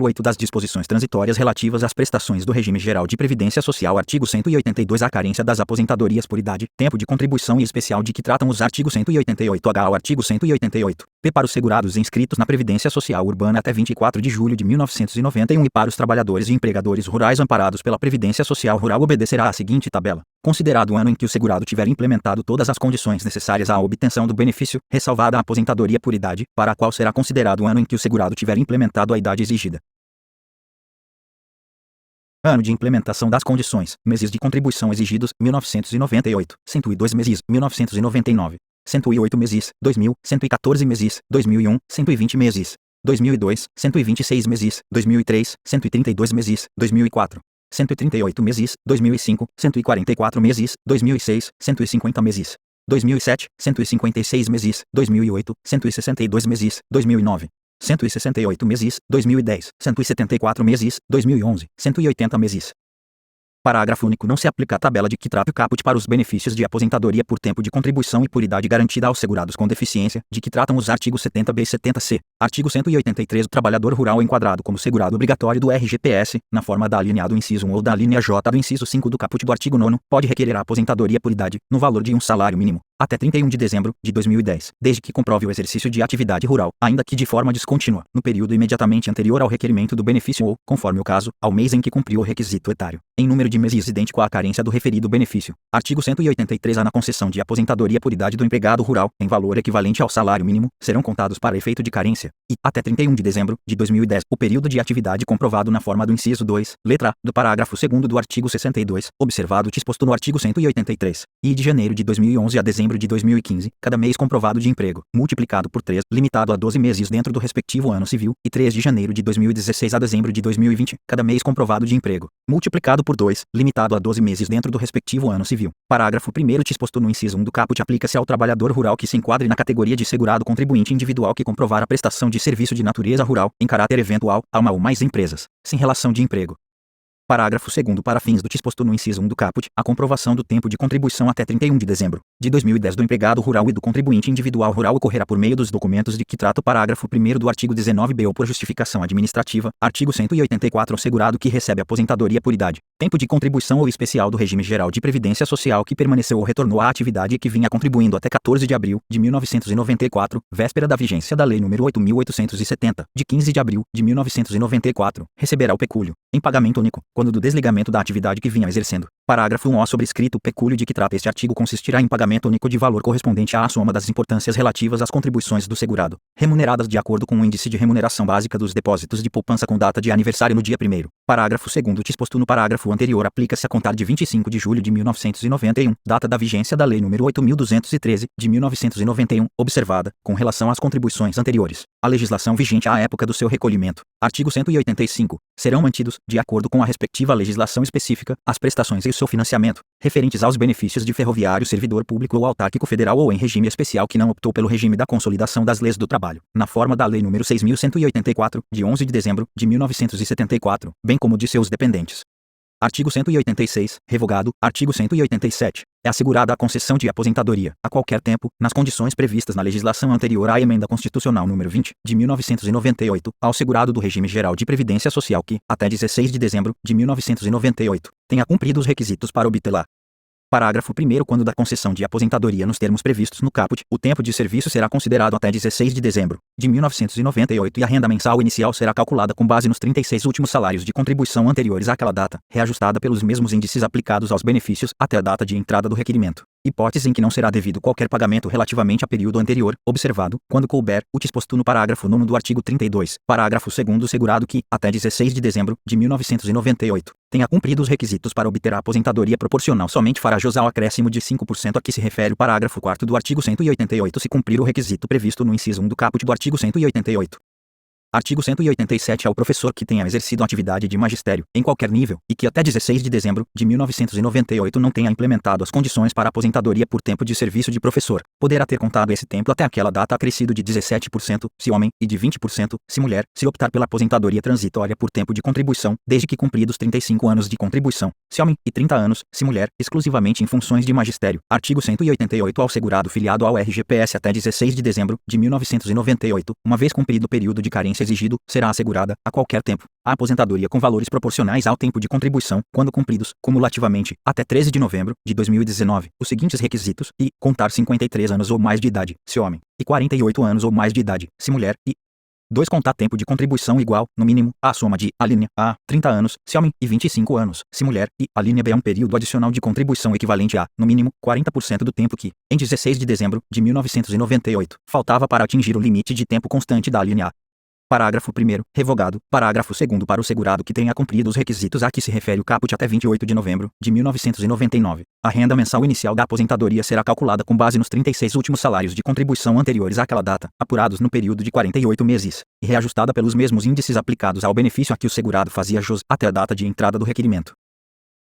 8 das disposições transitórias relativas às prestações do regime geral de previdência social. Artigo 182. A carência das aposentadorias por idade, tempo de contribuição e especial de que tratam os artigos 188-H ao artigo 188-P para os segurados inscritos na Previdência Social Urbana até 24 de julho de 1991 e para os trabalhadores e empregadores rurais amparados pela Previdência Social Rural obedecerá à seguinte tabela. Considerado o ano em que o segurado tiver implementado todas as condições necessárias à obtenção do benefício, ressalvada a aposentadoria por idade, para a qual será considerado o ano em que o segurado tiver implementado a idade exigida. Ano de implementação das condições, meses de contribuição exigidos, 1998, 102 meses, 1999, 108 meses, 2000, 114 meses, 2001, 120 meses, 2002, 126 meses, 2003, 132 meses, 2004, 138 meses, 2005, 144 meses, 2006, 150 meses, 2007, 156 meses, 2008, 162 meses, 2009, 168 meses, 2010, 174 meses, 2011, 180 meses. Parágrafo único. Não se aplica a tabela de que trata o caput para os benefícios de aposentadoria por tempo de contribuição e por idade garantida aos segurados com deficiência, de que tratam os artigos 70b e 70c. Artigo 183. O trabalhador rural enquadrado como segurado obrigatório do RGPS, na forma da alínea A do inciso 1 ou da alínea J do inciso 5 do caput do artigo 9º, pode requerer a aposentadoria por idade, no valor de um salário mínimo, até 31 de dezembro de 2010, desde que comprove o exercício de atividade rural, ainda que de forma descontínua, no período imediatamente anterior ao requerimento do benefício ou, conforme o caso, ao mês em que cumpriu o requisito etário, em número de meses idêntico à carência do referido benefício. Artigo 183-A. Na concessão de aposentadoria por idade do empregado rural, em valor equivalente ao salário mínimo, serão contados para efeito de carência, e, até 31 de dezembro de 2010, o período de atividade comprovado na forma do inciso 2, letra A, do parágrafo 2º do artigo 62, observado o disposto no artigo 183, e de janeiro de 2011 a dezembro de 2015, cada mês comprovado de emprego, multiplicado por 3, limitado a 12 meses dentro do respectivo ano civil, e 3 de janeiro de 2016 a dezembro de 2020, cada mês comprovado de emprego, multiplicado por 2, limitado a 12 meses dentro do respectivo ano civil. Parágrafo 1º. Disposto no inciso 1 do caput, aplica-se ao trabalhador rural que se enquadre na categoria de segurado contribuinte individual que comprovar a prestação de serviço de natureza rural, em caráter eventual, a uma ou mais empresas, sem relação de emprego. Parágrafo 2º. Para fins do disposto no inciso 1 do caput, a comprovação do tempo de contribuição até 31 de dezembro de 2010 do empregado rural e do contribuinte individual rural ocorrerá por meio dos documentos de que trata o parágrafo 1º do artigo 19b ou por justificação administrativa. Artigo 184. Ao segurado que recebe aposentadoria por idade, tempo de contribuição ou especial do regime geral de previdência social que permaneceu ou retornou à atividade e que vinha contribuindo até 14 de abril de 1994, véspera da vigência da Lei nº 8.870, de 15 de abril de 1994, receberá o pecúlio, em pagamento único, quando do desligamento da atividade que vinha exercendo. Parágrafo 1. O sobrescrito pecúlio de que trata este artigo consistirá em pagamento único de valor correspondente à soma das importâncias relativas às contribuições do segurado, remuneradas de acordo com o índice de remuneração básica dos depósitos de poupança com data de aniversário no dia 1º. Parágrafo 2º. Disposto no parágrafo anterior, aplica-se a contar de 25 de julho de 1991, data da vigência da Lei nº 8.213, de 1991, observada, com relação às contribuições anteriores, a legislação vigente à época do seu recolhimento. Artigo 185. Serão mantidos, de acordo com a respectiva legislação específica, as prestações e o seu financiamento, referentes aos benefícios de ferroviário, servidor público ou autárquico federal ou em regime especial que não optou pelo regime da consolidação das leis do trabalho, na forma da Lei nº 6.184, de 11 de dezembro de 1974, bem como de seus dependentes. Artigo 186, revogado. Artigo 187. É assegurada a concessão de aposentadoria, a qualquer tempo, nas condições previstas na legislação anterior à Emenda Constitucional nº 20, de 1998, ao segurado do regime geral de previdência social que, até 16 de dezembro de 1998, tenha cumprido os requisitos para obtê-la. Parágrafo 1º. Quando da concessão de aposentadoria nos termos previstos no caput, o tempo de serviço será considerado até 16 de dezembro de 1998 e a renda mensal inicial será calculada com base nos 36 últimos salários de contribuição anteriores àquela data, reajustada pelos mesmos índices aplicados aos benefícios até a data de entrada do requerimento. Hipótese em que não será devido qualquer pagamento relativamente a período anterior, observado, quando couber, o disposto no parágrafo 9º do artigo 32, parágrafo 2º. O segurado que, até 16 de dezembro de 1998, tenha cumprido os requisitos para obter a aposentadoria proporcional somente fará jus ao acréscimo de 5% a que se refere o parágrafo 4º do artigo 188 se cumprir o requisito previsto no inciso 1 do caput do artigo 188. Artigo 187. Ao professor que tenha exercido atividade de magistério, em qualquer nível, e que até 16 de dezembro de 1998 não tenha implementado as condições para aposentadoria por tempo de serviço de professor, poderá ter contado esse tempo até aquela data acrescido de 17%, se homem, e de 20%, se mulher, se optar pela aposentadoria transitória por tempo de contribuição, desde que cumpridos 35 anos de contribuição, se homem, e 30 anos, se mulher, exclusivamente em funções de magistério. Artigo 188. Ao segurado filiado ao RGPS até 16 de dezembro de 1998, uma vez cumprido o período de carência carência exigido, será assegurada, a qualquer tempo, a aposentadoria com valores proporcionais ao tempo de contribuição, quando cumpridos, cumulativamente, até 13 de novembro de 2019, os seguintes requisitos, e, contar 53 anos ou mais de idade, se homem, e 48 anos ou mais de idade, se mulher, e 2. Contar tempo de contribuição igual, no mínimo, à soma de, a linha A, 30 anos, se homem, e 25 anos, se mulher, e, a linha B, um período adicional de contribuição equivalente a, no mínimo, 40% do tempo que, em 16 de dezembro de 1998, faltava para atingir o limite de tempo constante da linha A. Parágrafo 1º, revogado. Parágrafo 2º para o segurado que tenha cumprido os requisitos a que se refere o caput até 28 de novembro de 1999. A renda mensal inicial da aposentadoria será calculada com base nos 36 últimos salários de contribuição anteriores àquela data, apurados no período de 48 meses, e reajustada pelos mesmos índices aplicados ao benefício a que o segurado fazia jus até a data de entrada do requerimento.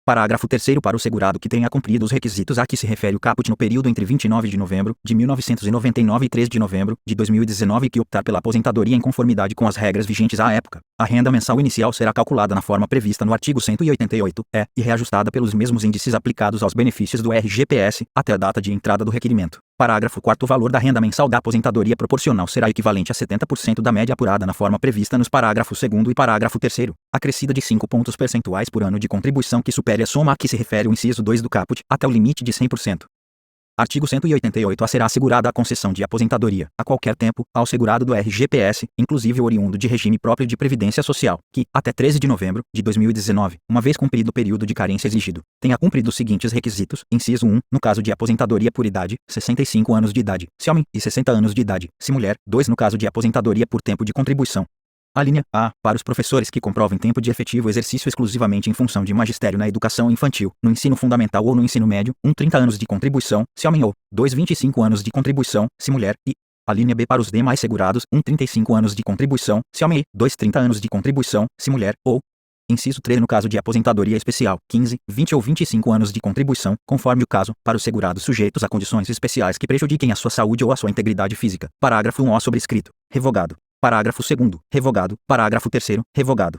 Parágrafo 3º para o segurado que tenha cumprido os requisitos a que se refere o caput no período entre 29 de novembro de 1999 e 3 de novembro de 2019 e que optar pela aposentadoria em conformidade com as regras vigentes à época, a renda mensal inicial será calculada na forma prevista no artigo 188-E e reajustada pelos mesmos índices aplicados aos benefícios do RGPS até a data de entrada do requerimento. Parágrafo 4º. O valor da renda mensal da aposentadoria proporcional será equivalente a 70% da média apurada na forma prevista nos parágrafo 2º e parágrafo 3º, acrescida de 5 pontos percentuais por ano de contribuição que supere a soma a que se refere o inciso 2 do caput, até o limite de 100%. Artigo 188-A será assegurada a concessão de aposentadoria, a qualquer tempo, ao segurado do RGPS, inclusive o oriundo de regime próprio de previdência social, que, até 13 de novembro de 2019, uma vez cumprido o período de carência exigido, tenha cumprido os seguintes requisitos: inciso 1, no caso de aposentadoria por idade, 65 anos de idade, se homem, e 60 anos de idade, se mulher; 2, no caso de aposentadoria por tempo de contribuição. A linha A, para os professores que comprovem tempo de efetivo exercício exclusivamente em função de magistério na educação infantil, no ensino fundamental ou no ensino médio, 30 anos de contribuição, se homem ou 25 anos de contribuição, se mulher, e a linha B para os demais segurados, 35 anos de contribuição, se homem e 30 anos de contribuição, se mulher, ou inciso 3 no caso de aposentadoria especial, 15, 20 ou 25 anos de contribuição, conforme o caso, para os segurados sujeitos a condições especiais que prejudiquem a sua saúde ou a sua integridade física. Parágrafo 1O sobrescrito. Revogado. Parágrafo 2º, revogado. Parágrafo 3º, revogado.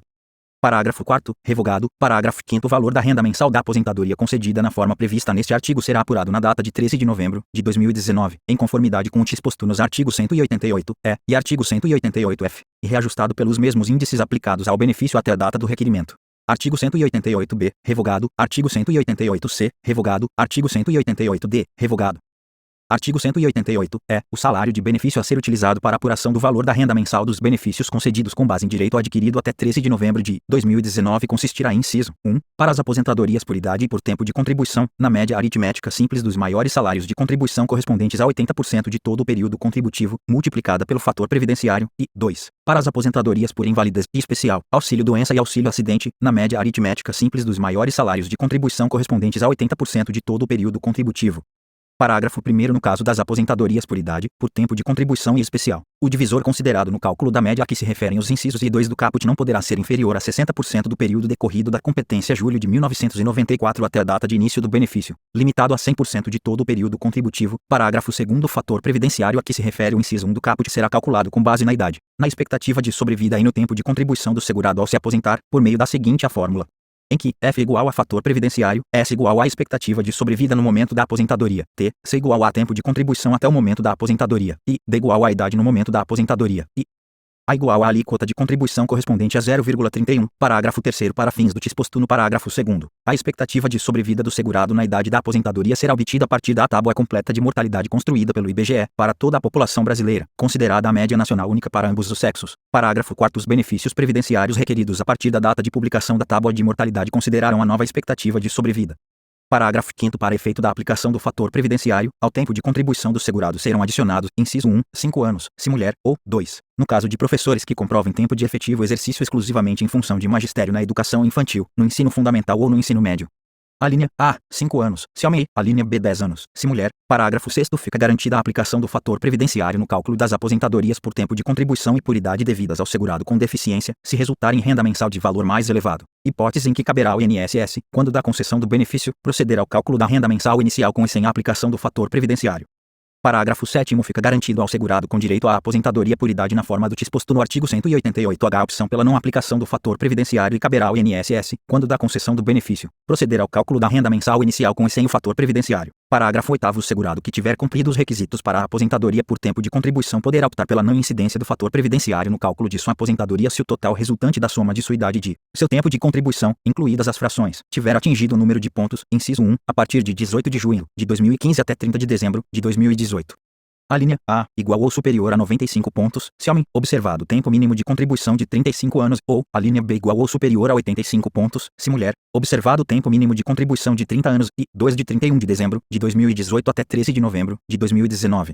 Parágrafo 4º, revogado. Parágrafo 5º. O valor da renda mensal da aposentadoria concedida na forma prevista neste artigo será apurado na data de 13 de novembro de 2019, em conformidade com o disposto nos artigos 188-E e artigo 188-F, e reajustado pelos mesmos índices aplicados ao benefício até a data do requerimento. Artigo 188-B, revogado. Artigo 188-C, revogado. Artigo 188-D, revogado. Artigo 188-E. O salário de benefício a ser utilizado para apuração do valor da renda mensal dos benefícios concedidos com base em direito adquirido até 13 de novembro de 2019 consistirá em inciso 1. Para as aposentadorias por idade e por tempo de contribuição, na média aritmética simples dos maiores salários de contribuição correspondentes a 80% de todo o período contributivo, multiplicada pelo fator previdenciário, e 2. Para as aposentadorias por invalidez e especial, auxílio-doença e auxílio-acidente, na média aritmética simples dos maiores salários de contribuição correspondentes a 80% de todo o período contributivo. Parágrafo 1º. No caso das aposentadorias por idade, por tempo de contribuição e especial, o divisor considerado no cálculo da média a que se referem os incisos I e 2 do caput não poderá ser inferior a 60% do período decorrido da competência julho de 1994 até a data de início do benefício, limitado a 100% de todo o período contributivo. Parágrafo 2º. O fator previdenciário a que se refere o inciso 1 do caput será calculado com base na idade, na expectativa de sobrevida e no tempo de contribuição do segurado ao se aposentar, por meio da seguinte fórmula: em que F igual a fator previdenciário, S igual a expectativa de sobrevida no momento da aposentadoria, T, C igual a tempo de contribuição até o momento da aposentadoria, e D igual a idade no momento da aposentadoria, e A igual a alíquota de contribuição correspondente a 0,31, parágrafo 3º para fins do disposto no parágrafo 2º. A expectativa de sobrevida do segurado na idade da aposentadoria será obtida a partir da tábua completa de mortalidade construída pelo IBGE para toda a população brasileira, considerada a média nacional única para ambos os sexos. Parágrafo 4º. Os benefícios previdenciários requeridos a partir da data de publicação da tábua de mortalidade considerarão a nova expectativa de sobrevida. Parágrafo 5º. Para efeito da aplicação do fator previdenciário, ao tempo de contribuição do segurado serão adicionados, inciso 1, 5 anos, se mulher, ou 2, no caso de professores que comprovem tempo de efetivo exercício exclusivamente em função de magistério na educação infantil, no ensino fundamental ou no ensino médio. A linha A, 5 anos, se homem, a linha B, 10 anos, se mulher. Parágrafo 6º. Fica garantida a aplicação do fator previdenciário no cálculo das aposentadorias por tempo de contribuição e por idade devidas ao segurado com deficiência, se resultar em renda mensal de valor mais elevado. Hipótese em que caberá ao INSS, quando da concessão do benefício, proceder ao cálculo da renda mensal inicial com e sem a aplicação do fator previdenciário. Parágrafo 7º. Fica garantido ao segurado com direito à aposentadoria por idade na forma do disposto no artigo 188-H a opção pela não aplicação do fator previdenciário e caberá ao INSS, quando da concessão do benefício, proceder ao cálculo da renda mensal inicial com e sem o fator previdenciário. Parágrafo 8º. O segurado que tiver cumprido os requisitos para a aposentadoria por tempo de contribuição poderá optar pela não incidência do fator previdenciário no cálculo de sua aposentadoria se o total resultante da soma de sua idade e de seu tempo de contribuição, incluídas as frações, tiver atingido o número de pontos, inciso 1, a partir de 18 de junho de 2015 até 30 de dezembro de 2018. A linha A, igual ou superior a 95 pontos, se homem, observado tempo mínimo de contribuição de 35 anos, ou, a linha B igual ou superior a 85 pontos, se mulher, observado tempo mínimo de contribuição de 30 anos, e 2 de 31 de dezembro de 2018 até 13 de novembro de 2019.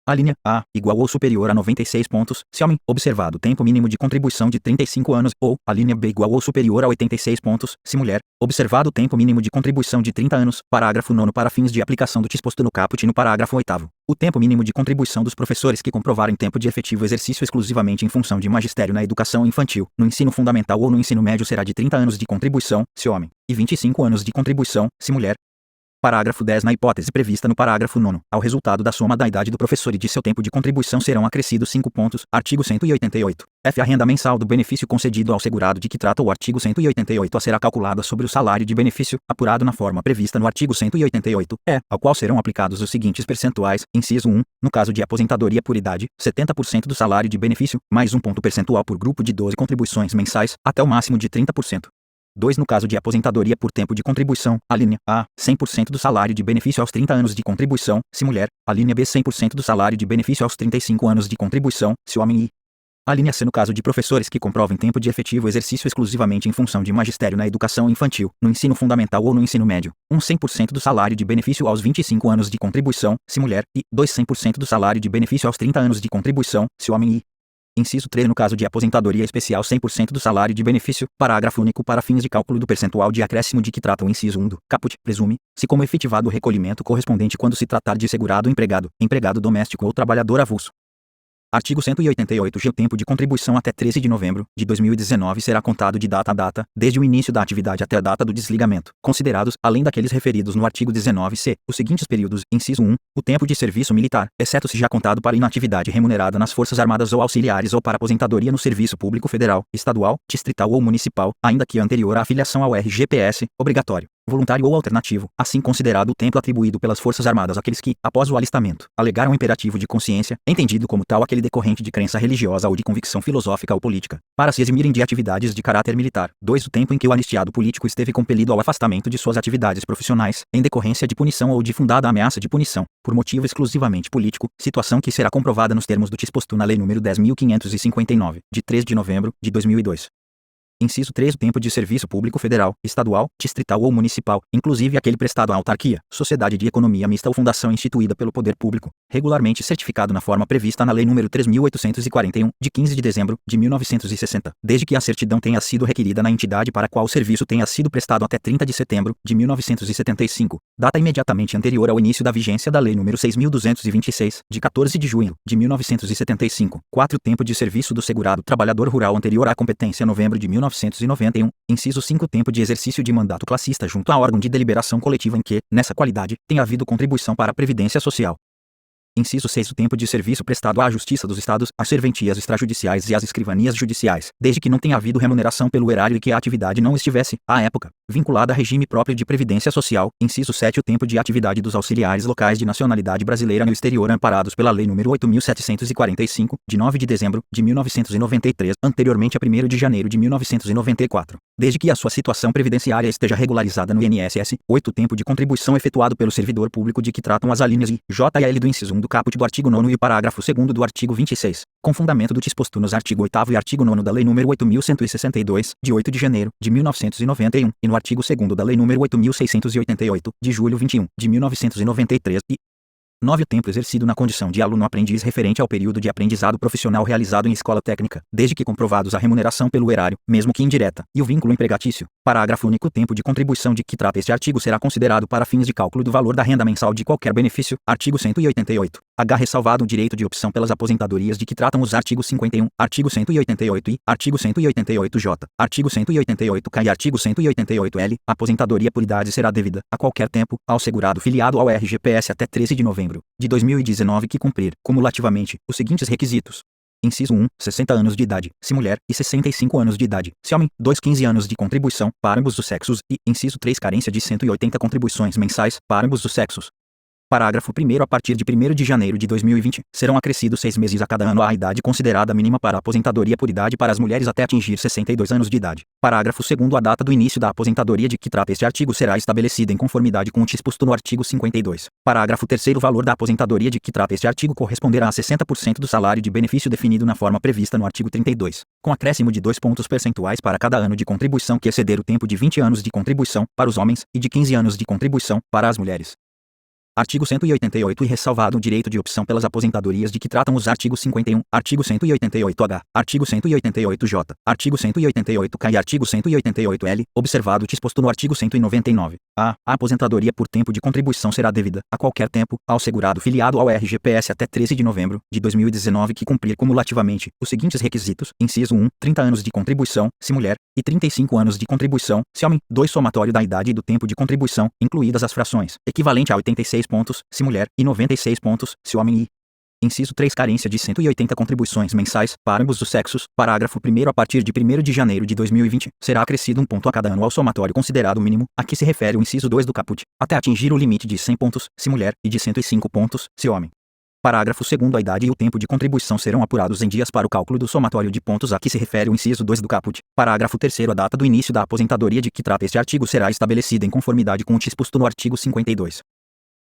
A linha A, igual ou superior a 96 pontos, se homem, observado tempo mínimo de contribuição de 35 anos, ou, a linha B igual ou superior a 86 pontos, se mulher, observado tempo mínimo de contribuição de 30 anos, parágrafo 9º para fins de aplicação do disposto no caput no parágrafo 8º. O tempo mínimo de contribuição dos professores que comprovarem tempo de efetivo exercício exclusivamente em função de magistério na educação infantil, no ensino fundamental ou no ensino médio será de 30 anos de contribuição, se homem, e 25 anos de contribuição, se mulher. Parágrafo 10. Na hipótese prevista no parágrafo 9º, ao resultado da soma da idade do professor e de seu tempo de contribuição serão acrescidos 5 pontos. Artigo 188. F. A renda mensal do benefício concedido ao segurado de que trata o artigo 188 a será calculada sobre o salário de benefício, apurado na forma prevista no artigo 188. E. Ao qual serão aplicados os seguintes percentuais. Inciso 1. No caso de aposentadoria por idade, 70% do salário de benefício, mais 1 ponto percentual por grupo de 12 contribuições mensais, até o máximo de 30%. 2. No caso de aposentadoria por tempo de contribuição, a linha A, 100% do salário de benefício aos 30 anos de contribuição, se mulher, a linha B 100% do salário de benefício aos 35 anos de contribuição, se homem e a linha C no caso de professores que comprovem tempo de efetivo exercício exclusivamente em função de magistério na educação infantil, no ensino fundamental ou no ensino médio, 100% do salário de benefício aos 25 anos de contribuição, se mulher, e 100% do salário de benefício aos 30 anos de contribuição, se homem e inciso 3. No caso de aposentadoria especial 100% do salário de benefício, parágrafo único para fins de cálculo do percentual de acréscimo de que trata o inciso 1 do caput, presume-se como efetivado o recolhimento correspondente quando se tratar de segurado empregado, empregado doméstico ou trabalhador avulso. Artigo 188. O tempo de contribuição até 13 de novembro de 2019 será contado de data a data, desde o início da atividade até a data do desligamento, considerados, além daqueles referidos no artigo 19-C, os seguintes períodos. Inciso 1. O tempo de serviço militar, exceto se já contado para inatividade remunerada nas Forças Armadas ou auxiliares ou para aposentadoria no serviço público federal, estadual, distrital ou municipal, ainda que anterior à afiliação ao RGPS, obrigatório, voluntário ou alternativo, assim considerado o tempo atribuído pelas Forças Armadas àqueles que, após o alistamento, alegaram imperativo de consciência, entendido como tal aquele decorrente de crença religiosa ou de convicção filosófica ou política, para se eximirem de atividades de caráter militar. 2. O tempo em que o anistiado político esteve compelido ao afastamento de suas atividades profissionais, em decorrência de punição ou de fundada ameaça de punição, por motivo exclusivamente político, situação que será comprovada nos termos do disposto na Lei nº 10.559, de 3 de novembro de 2002. Inciso 3. O tempo de serviço público federal, estadual, distrital ou municipal, inclusive aquele prestado à autarquia, sociedade de economia mista ou fundação instituída pelo poder público, regularmente certificado na forma prevista na Lei nº 3.841, de 15 de dezembro de 1960, desde que a certidão tenha sido requerida na entidade para a qual o serviço tenha sido prestado até 30 de setembro de 1975, data imediatamente anterior ao início da vigência da Lei nº 6.226, de 14 de junho de 1975. 4. O tempo de serviço do segurado trabalhador rural anterior à competência novembro de 1991, inciso 5. Tempo de exercício de mandato classista junto a órgão de deliberação coletiva em que, nessa qualidade, tenha havido contribuição para a Previdência Social. Inciso 6. O tempo de serviço prestado à Justiça dos Estados, às serventias extrajudiciais e às escrivanias judiciais, desde que não tenha havido remuneração pelo erário e que a atividade não estivesse, à época, vinculada a regime próprio de previdência social. Inciso 7. O tempo de atividade dos auxiliares locais de nacionalidade brasileira no exterior amparados pela Lei nº 8.745, de 9 de dezembro de 1993, anteriormente a 1º de janeiro de 1994, desde que a sua situação previdenciária esteja regularizada no INSS. 8. O tempo de contribuição efetuado pelo servidor público de que tratam as alíneas I, J e L do inciso 1 do caput do artigo 9º e o parágrafo 2º do artigo 26, com fundamento do disposto nos artigo 8º e artigo 9º da Lei nº 8.162, de 8 de janeiro de 1991, e no artigo 2º da Lei nº 8.688, de julho 21 de 1993, e 9. O tempo exercido na condição de aluno-aprendiz referente ao período de aprendizado profissional realizado em escola técnica, desde que comprovados a remuneração pelo erário, mesmo que indireta, e o vínculo empregatício. Parágrafo único. O tempo de contribuição de que trata este artigo será considerado para fins de cálculo do valor da renda mensal de qualquer benefício. Artigo 188. H. Ressalvado o direito de opção pelas aposentadorias de que tratam os artigos 51, artigo 188 e artigo 188-J, artigo 188-K e artigo 188-L, a aposentadoria por idade será devida, a qualquer tempo, ao segurado filiado ao RGPS até 13 de novembro de 2019 que cumprir, cumulativamente, os seguintes requisitos. Inciso 1. 60 anos de idade, se mulher, e 65 anos de idade, se homem. 2. 15 anos de contribuição, para ambos os sexos, e, inciso 3. Carência de 180 contribuições mensais, para ambos os sexos. Parágrafo 1º. A partir de 1º de janeiro de 2020, serão acrescidos 6 meses a cada ano à idade considerada mínima para a aposentadoria por idade para as mulheres até atingir 62 anos de idade. Parágrafo 2º. A data do início da aposentadoria de que trata este artigo será estabelecida em conformidade com o disposto no artigo 52. Parágrafo 3º. O valor da aposentadoria de que trata este artigo corresponderá a 60% do salário de benefício definido na forma prevista no artigo 32, com acréscimo de 2 pontos percentuais para cada ano de contribuição que exceder o tempo de 20 anos de contribuição para os homens e de 15 anos de contribuição para as mulheres. Artigo 188 e ressalvado o direito de opção pelas aposentadorias de que tratam os artigos 51, artigo 188-H, artigo 188-J, artigo 188-K e artigo 188-L, observado o disposto no artigo 199. A aposentadoria por tempo de contribuição será devida, a qualquer tempo, ao segurado filiado ao RGPS até 13 de novembro de 2019 que cumprir cumulativamente os seguintes requisitos: inciso 1, 30 anos de contribuição, se mulher, e 35 anos de contribuição, se homem, 2 somatório da idade e do tempo de contribuição, incluídas as frações, equivalente a 86 pontos, se mulher, e 96 pontos, se homem e inciso 3. Carência de 180 contribuições mensais, para ambos os sexos. Parágrafo 1º. A partir de 1º de janeiro de 2020, será acrescido 1 ponto a cada ano ao somatório considerado mínimo, a que se refere o inciso 2 do caput, até atingir o limite de 100 pontos, se mulher, e de 105 pontos, se homem. Parágrafo 2º. A idade e o tempo de contribuição serão apurados em dias para o cálculo do somatório de pontos a que se refere o inciso 2 do caput. Parágrafo 3º. A data do início da aposentadoria de que trata este artigo será estabelecida em conformidade com o disposto no artigo 52.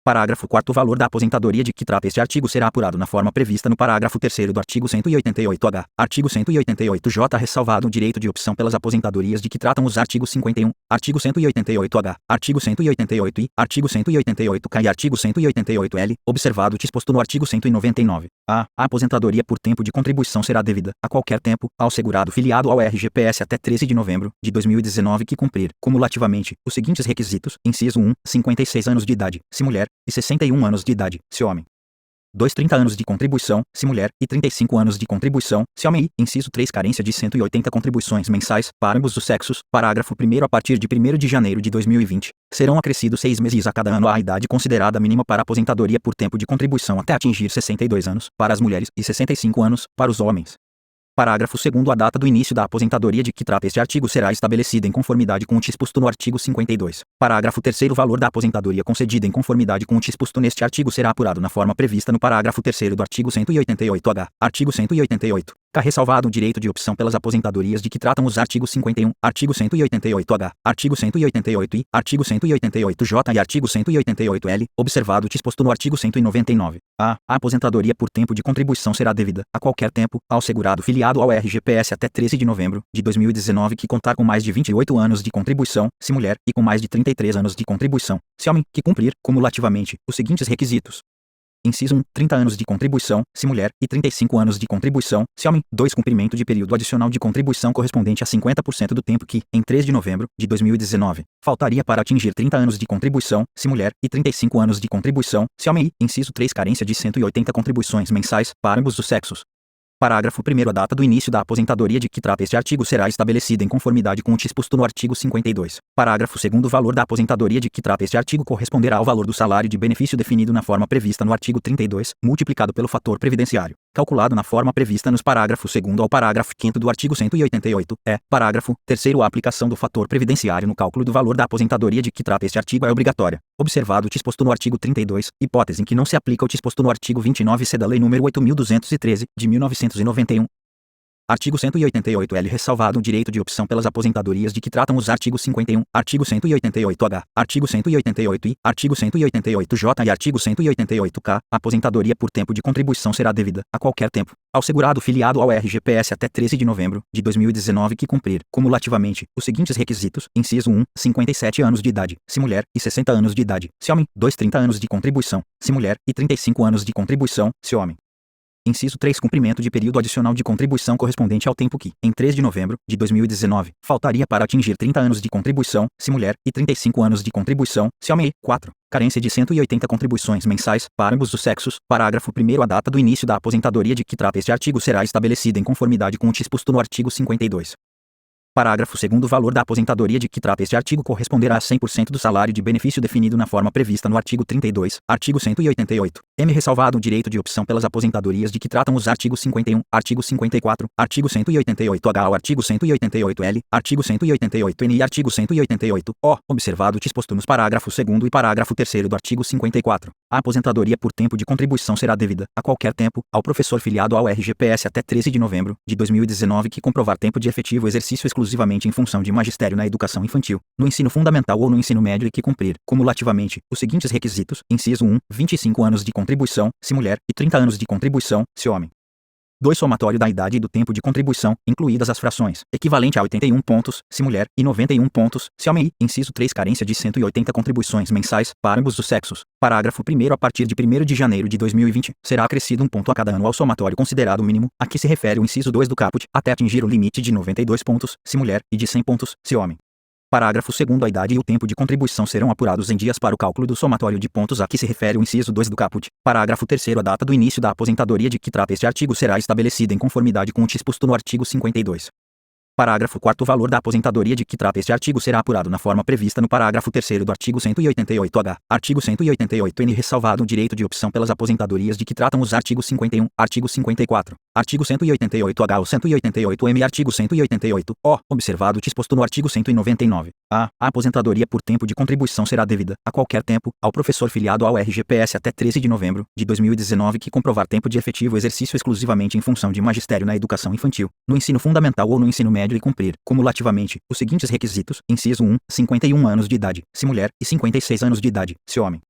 Parágrafo 4º. O valor da aposentadoria de que trata este artigo será apurado na forma prevista no parágrafo 3º do artigo 188-H, artigo 188-J, ressalvado o direito de opção pelas aposentadorias de que tratam os artigos 51, artigo 188-H, artigo 188-I, artigo 188-K e artigo 188-L, observado o disposto no artigo 199. A aposentadoria por tempo de contribuição será devida, a qualquer tempo, ao segurado filiado ao RGPS até 13 de novembro de 2019 que cumprir, cumulativamente, os seguintes requisitos: inciso 1, 56 anos de idade, se mulher, e 61 anos de idade, se homem. 2. 30 anos de contribuição, se mulher, e 35 anos de contribuição, se homem. E, inciso 3. Carência de 180 contribuições mensais, para ambos os sexos. Parágrafo 1º. A partir de 1º de janeiro de 2020, serão acrescidos 6 meses a cada ano à idade considerada mínima para aposentadoria por tempo de contribuição até atingir 62 anos, para as mulheres, e 65 anos, para os homens. Parágrafo 2º. A data do início da aposentadoria de que trata este artigo será estabelecida em conformidade com o disposto no artigo 52. Parágrafo 3º. O valor da aposentadoria concedida em conformidade com o disposto neste artigo será apurado na forma prevista no parágrafo 3º do artigo 188-H, artigo 188. Ressalvado o direito de opção pelas aposentadorias de que tratam os artigos 51, artigo 188-H, artigo 188-I, artigo 188-J e artigo 188-L, observado o disposto no artigo 199. A aposentadoria por tempo de contribuição será devida, a qualquer tempo, ao segurado filiado ao RGPS até 13 de novembro de 2019 que contar com mais de 28 anos de contribuição, se mulher, e com mais de 33 anos de contribuição, se homem, que cumprir, cumulativamente, os seguintes requisitos: inciso 1, 30 anos de contribuição, se mulher, e 35 anos de contribuição, se homem. 2. Cumprimento de período adicional de contribuição correspondente a 50% do tempo que, em 3 de novembro de 2019, faltaria para atingir 30 anos de contribuição, se mulher, e 35 anos de contribuição, se homem. E, inciso 3. Carência de 180 contribuições mensais, para ambos os sexos. Parágrafo 1º. A data do início da aposentadoria de que trata este artigo será estabelecida em conformidade com o disposto no artigo 52. Parágrafo 2º. O valor da aposentadoria de que trata este artigo corresponderá ao valor do salário de benefício definido na forma prevista no artigo 32, multiplicado pelo fator previdenciário, calculado na forma prevista nos parágrafo 2º ao parágrafo 5º do artigo 188. Parágrafo 3º. A aplicação do fator previdenciário no cálculo do valor da aposentadoria de que trata este artigo é obrigatória, observado o disposto no artigo 32, hipótese em que não se aplica o disposto no artigo 29C da Lei nº 8.213, de 1991. Artigo 188-L. Ressalvado o direito de opção pelas aposentadorias de que tratam os artigos 51, artigo 188-H, artigo 188-I, artigo 188-J e artigo 188-K, a aposentadoria por tempo de contribuição será devida, a qualquer tempo, ao segurado filiado ao RGPS até 13 de novembro de 2019 que cumprir, cumulativamente, os seguintes requisitos: inciso 1, 57 anos de idade, se mulher, e 60 anos de idade, se homem. 2. 30 anos de contribuição, se mulher, e 35 anos de contribuição, se homem. Inciso 3. Cumprimento de período adicional de contribuição correspondente ao tempo que, em 3 de novembro de 2019, faltaria para atingir 30 anos de contribuição, se mulher, e 35 anos de contribuição, se homem. 4. Carência de 180 contribuições mensais, para ambos os sexos. Parágrafo 1º. A data do início da aposentadoria de que trata este artigo será estabelecida em conformidade com o disposto no artigo 52. Parágrafo 2º. O valor da aposentadoria de que trata este artigo corresponderá a 100% do salário de benefício definido na forma prevista no artigo 32, artigo 188. Ressalvado o direito de opção pelas aposentadorias de que tratam os artigos 51, artigo 54, artigo 188-H ao artigo 188-L, artigo 188-N e artigo 188-O, observado o disposto nos parágrafo 2º e parágrafo 3º do artigo 54. A aposentadoria por tempo de contribuição será devida, a qualquer tempo, ao professor filiado ao RGPS até 13 de novembro de 2019 que comprovar tempo de efetivo exercício exclusivamente em função de magistério na educação infantil, no ensino fundamental ou no ensino médio e que cumprir, cumulativamente, os seguintes requisitos: inciso 1, 25 anos de contribuição, se mulher, e 30 anos de contribuição, se homem. 2. Somatório da idade e do tempo de contribuição, incluídas as frações, equivalente a 81 pontos, se mulher, e 91 pontos, se homem. Inciso 3. Carência de 180 contribuições mensais, para ambos os sexos. Parágrafo 1º. A partir de 1º de janeiro de 2020, será acrescido um ponto a cada ano ao somatório considerado mínimo, a que se refere o inciso 2 do caput, até atingir o limite de 92 pontos, se mulher, e de 100 pontos, se homem. Parágrafo 2º. A idade e o tempo de contribuição serão apurados em dias para o cálculo do somatório de pontos a que se refere o inciso 2 do caput. Parágrafo 3º. A data do início da aposentadoria de que trata este artigo será estabelecida em conformidade com o disposto no artigo 52. Parágrafo 4º. O valor da aposentadoria de que trata este artigo será apurado na forma prevista no parágrafo 3º do artigo 188-H. Artigo 188-N. Ressalvado o direito de opção pelas aposentadorias de que tratam os artigos 51, artigo 54, artigo 188-H ou 188-M e artigo 188-O, observado o disposto no artigo 199. A aposentadoria por tempo de contribuição será devida, a qualquer tempo, ao professor filiado ao RGPS até 13 de novembro de 2019 que comprovar tempo de efetivo exercício exclusivamente em função de magistério na educação infantil, no ensino fundamental ou no ensino médio e cumprir, cumulativamente, os seguintes requisitos: inciso 1, 51 anos de idade, se mulher, e 56 anos de idade, se homem.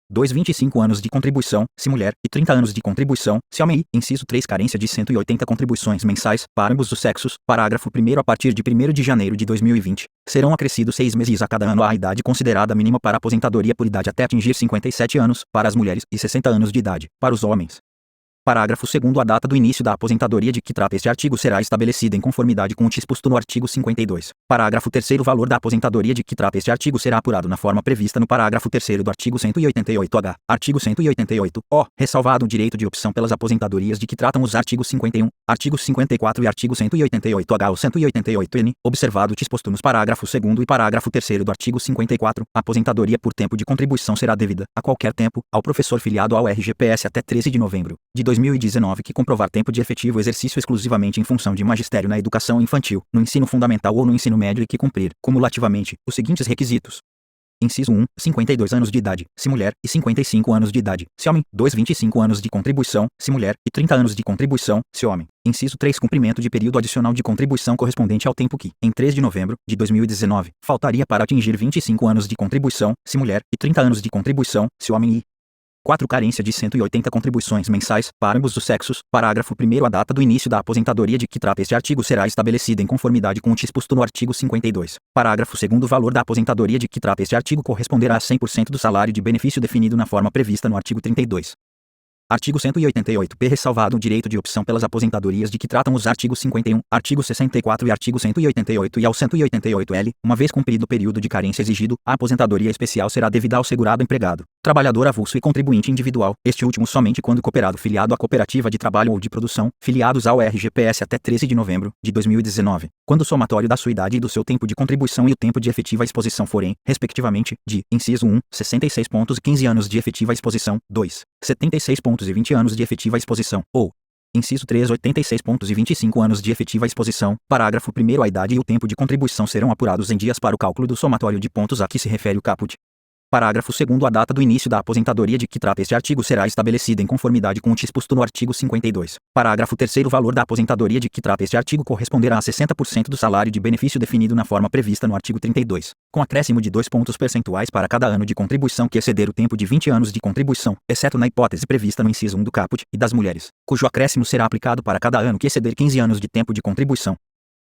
2. 25 anos de contribuição, se mulher, e 30 anos de contribuição, se homem. Inciso 3. Carência de 180 contribuições mensais, para ambos os sexos. Parágrafo 1º. A partir de 1º de janeiro de 2020, serão acrescidos 6 meses a cada ano à idade considerada mínima para aposentadoria por idade até atingir 57 anos, para as mulheres, e 60 anos de idade, para os homens. Parágrafo 2º. A data do início da aposentadoria de que trata este artigo será estabelecida em conformidade com o disposto no artigo 52. Parágrafo 3º. O valor da aposentadoria de que trata este artigo será apurado na forma prevista no parágrafo 3º do artigo 188-H. Artigo 188-O. Ressalvado o direito de opção pelas aposentadorias de que tratam os artigos 51, artigo 54 e artigo 188-H ou 188-N, observado o disposto nos parágrafo 2º e parágrafo 3º do artigo 54, a aposentadoria por tempo de contribuição será devida, a qualquer tempo, ao professor filiado ao RGPS até 13 de novembro de 2019 que comprovar tempo de efetivo exercício exclusivamente em função de magistério na educação infantil, no ensino fundamental ou no ensino médio e que cumprir, cumulativamente, os seguintes requisitos: inciso 1, 52 anos de idade, se mulher, e 55 anos de idade, se homem. 2. 25 anos de contribuição, se mulher, e 30 anos de contribuição, se homem. Inciso 3. Cumprimento de período adicional de contribuição correspondente ao tempo que, em 3 de novembro de 2019, faltaria para atingir 25 anos de contribuição, se mulher, e 30 anos de contribuição, se homem. E 4. Carência de 180 contribuições mensais, para ambos os sexos. Parágrafo 1º. A data do início da aposentadoria de que trata este artigo será estabelecida em conformidade com o disposto no artigo 52. Parágrafo 2º. O valor da aposentadoria de que trata este artigo corresponderá a 100% do salário de benefício definido na forma prevista no artigo 32. Artigo 188-P. Ressalvado o direito de opção pelas aposentadorias de que tratam os artigos 51, artigo 64 e artigo 188 e ao 188-L, uma vez cumprido o período de carência exigido, a aposentadoria especial será devida ao segurado empregado, trabalhador avulso e contribuinte individual, este último somente quando cooperado filiado à cooperativa de trabalho ou de produção, filiados ao RGPS até 13 de novembro de 2019, quando o somatório da sua idade e do seu tempo de contribuição e o tempo de efetiva exposição forem, respectivamente, de, inciso 1, 66 pontos e 15 anos de efetiva exposição, 2, 76 pontos e 20 anos de efetiva exposição, ou, inciso 3, 86 pontos e 25 anos de efetiva exposição. Parágrafo 1º. A idade e o tempo de contribuição serão apurados em dias para o cálculo do somatório de pontos a que se refere o caput. Parágrafo 2º. A data do início da aposentadoria de que trata este artigo será estabelecida em conformidade com o disposto no artigo 52. Parágrafo 3º. O valor da aposentadoria de que trata este artigo corresponderá a 60% do salário de benefício definido na forma prevista no artigo 32, com acréscimo de 2 pontos percentuais para cada ano de contribuição que exceder o tempo de 20 anos de contribuição, exceto na hipótese prevista no inciso 1 do caput, e das mulheres, cujo acréscimo será aplicado para cada ano que exceder 15 anos de tempo de contribuição.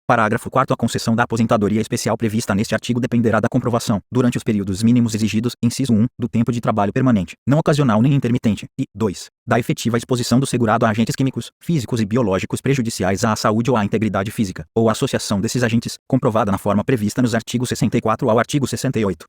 Parágrafo 4º. A concessão da aposentadoria especial prevista neste artigo dependerá da comprovação, durante os períodos mínimos exigidos, inciso 1, do tempo de trabalho permanente, não ocasional nem intermitente, e 2, da efetiva exposição do segurado a agentes químicos, físicos e biológicos prejudiciais à saúde ou à integridade física, ou à associação desses agentes, comprovada na forma prevista nos artigos 64 ao artigo 68.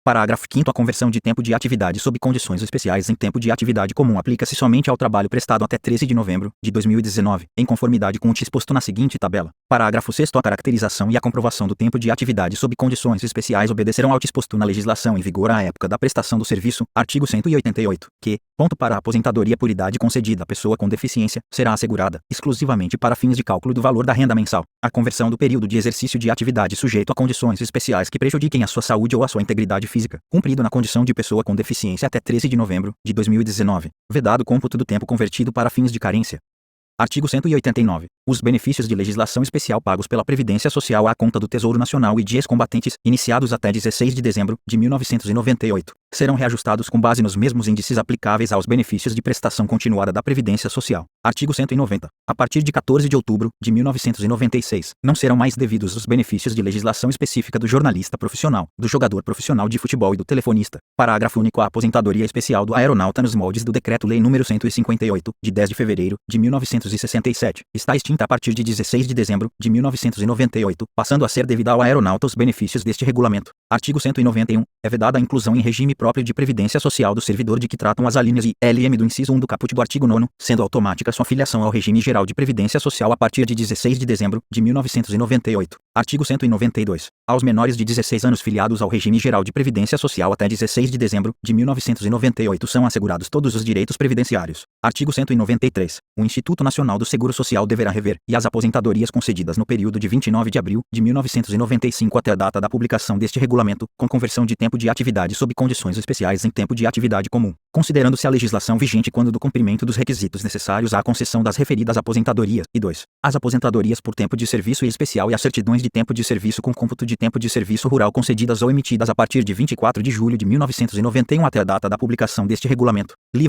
Parágrafo 5º. A conversão de tempo de atividade sob condições especiais em tempo de atividade comum aplica-se somente ao trabalho prestado até 13 de novembro de 2019, em conformidade com o disposto na seguinte tabela. Parágrafo 6º. A caracterização e a comprovação do tempo de atividade sob condições especiais obedecerão ao disposto na legislação em vigor à época da prestação do serviço, artigo 188, que, ponto para a aposentadoria por idade concedida à pessoa com deficiência, será assegurada, exclusivamente para fins de cálculo do valor da renda mensal, a conversão do período de exercício de atividade sujeito a condições especiais que prejudiquem a sua saúde ou a sua integridade física física, cumprido na condição de pessoa com deficiência até 13 de novembro de 2019, vedado cômputo do tempo convertido para fins de carência. Artigo 189. Os benefícios de legislação especial pagos pela Previdência Social à conta do Tesouro Nacional e de ex-combatentes, iniciados até 16 de dezembro de 1998, serão reajustados com base nos mesmos índices aplicáveis aos benefícios de prestação continuada da Previdência Social. Artigo 190. A partir de 14 de outubro de 1996, não serão mais devidos os benefícios de legislação específica do jornalista profissional, do jogador profissional de futebol e do telefonista. Parágrafo único. A aposentadoria especial do aeronauta nos moldes do Decreto-Lei nº 158, de 10 de fevereiro de 1967, está extinta a partir de 16 de dezembro de 1998, passando a ser devida ao aeronauta os benefícios deste regulamento. Artigo 191. É vedada a inclusão em regime próprio de previdência social do servidor de que tratam as alíneas I, L e M do inciso 1 do caput do artigo 9º, sendo automática sua filiação ao regime geral de previdência social a partir de 16 de dezembro de 1998. Artigo 192. Aos menores de 16 anos filiados ao regime geral de previdência social até 16 de dezembro de 1998 são assegurados todos os direitos previdenciários. Artigo 193. O Instituto Nacional do Seguro Social deverá rever e as aposentadorias concedidas no período de 29 de abril de 1995 até a data da publicação deste regulamento, com conversão de tempo de atividade sob condições especiais em tempo de atividade comum, considerando-se a legislação vigente quando do cumprimento dos requisitos necessários à concessão das referidas aposentadorias, e 2. As aposentadorias por tempo de serviço especial e as certidões de tempo de serviço com cômputo de tempo de serviço rural concedidas ou emitidas a partir de 24 de julho de 1991 até a data da publicação deste regulamento.